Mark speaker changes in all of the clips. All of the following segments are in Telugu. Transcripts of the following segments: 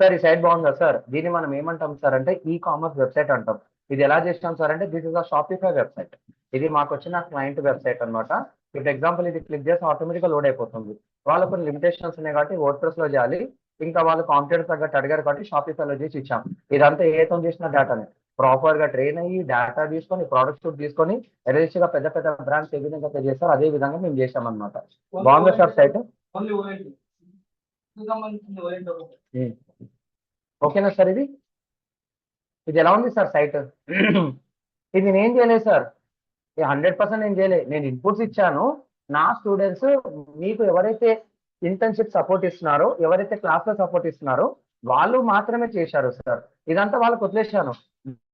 Speaker 1: సార్ ఈ సైట్ బాగుందా సార్? దీన్ని మనం ఏమంటాం సార్ అంటే ఈ కామర్స్ వెబ్సైట్ అంటాం. ఇది ఎలా చేస్తాం సార్ అంటే this is a Shopify website. ఇది మాకు వచ్చిన క్లయింట్ వెబ్సైట్ అన్నమాట. ఇప్పుడు ఎగ్జాంపుల్ ఇది క్లిక్ చేసి ఆటోమేటిక్గా లోడ్ అయిపోతుంది. వాళ్ళకు కొన్ని లిమిటేషన్స్ ఉన్నాయి కాబట్టి వర్డ్ లో చేయాలి. ఇంకా వాళ్ళు కాంపిటేటర్ తగ్గట్టు అడిగారు కాబట్టి షాపిఫైలో చేసి ఇచ్చాం. ఇదంతా ఏతో చేసిన డేటానే ప్రాపర్ గా ట్రైన్ అయ్యి డేటా తీసుకొని ప్రోడక్ట్ షూట్ తీసుకొని గా పెద్ద పెద్ద బ్రాండ్స్ ఏ విధంగా పే చేస్తారు అదే విధంగా మేము చేసాం అనమాట. బాగుందా సార్ సైట్? ఓకేనా సార్? ఇది ఇది ఎలా ఉంది సార్ సైట్? ఇది నేను చేయలేదు సార్. 100% నేను చేయలేదు. నేను ఇన్పుట్స్ ఇచ్చాను. నా స్టూడెంట్స్ మీకు ఎవరైతే ఇంటర్న్షిప్ సపోర్ట్ ఇస్తున్నారో, ఎవరైతే క్లాస్ లో సపోర్ట్ ఇస్తున్నారో వాళ్ళు మాత్రమే చేశారు సార్. ఇదంతా వాళ్ళకి వదిలేశాను.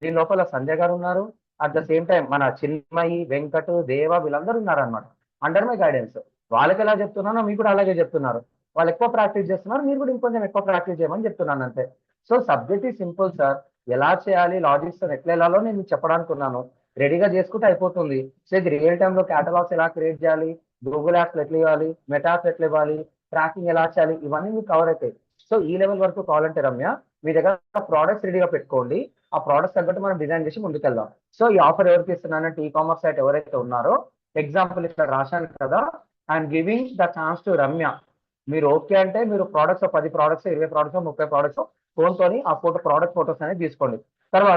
Speaker 1: దీని లోపల సంజయ్ గారు ఉన్నారు. అట్ ద సేమ్ టైం మన చిన్మయి, వెంకట్, దేవ వీళ్ళందరూ ఉన్నారన్నమాట. Under my guidance. వాళ్ళకి ఎలా చెప్తున్నానో మీకు కూడా అలాగే చెప్తున్నారు. వాళ్ళు ఎక్కువ ప్రాక్టీస్ చేస్తున్నారు. మీరు కూడా ఇంకొంచెం ఎక్కువ ప్రాక్టీస్ చేయమని చెప్తున్నాను అంతే. సో సబ్జెక్ట్ ఈ సింపుల్ సార్. ఎలా చేయాలి, లాజిక్స్ ఎట్లా వెళ్ళాలో నేను మీకు చెప్పడానికి ఉన్నాను. రెడీగా చేసుకుంటే అయిపోతుంది. సో ఇది రియల్ టైమ్ లో కేటలాగ్స్ ఎలా క్రియేట్ చేయాలి, గూగుల్ యాప్స్ ఎట్లా ఇవ్వాలి, మెటా యాప్స్ ఎట్లా ఇవ్వాలి, ట్రాకింగ్ ఎలా చేయాలి, ఇవన్నీ మీకు కవర్ అవుతాయి. సో ఈ లెవెల్ వరకు కావాలంటే రమ్య మీ దగ్గర ప్రోడక్ట్స్ రెడీగా పెట్టుకోండి. ఆ ప్రోడక్ట్స్ తగ్గట్టు మనం డిజైన్ చేసి ముందుకెళ్దాం. సో ఈ ఆఫర్ ఎవరికి ఇస్తున్నానంటే ఈ కామర్స్ సైట్ ఎవరైతే ఉన్నారో ఎగ్జాంపుల్ ఇక్కడ రాశాను కదా, I'm giving the chance to Ramya. మీరు ఓకే అంటే మీరు products 10 products 20 products 30 products phone తోని ఆ ఫోటో ప్రోడక్ట్ ఫోటోస్ అనేది తీసుకోండి. తర్వాత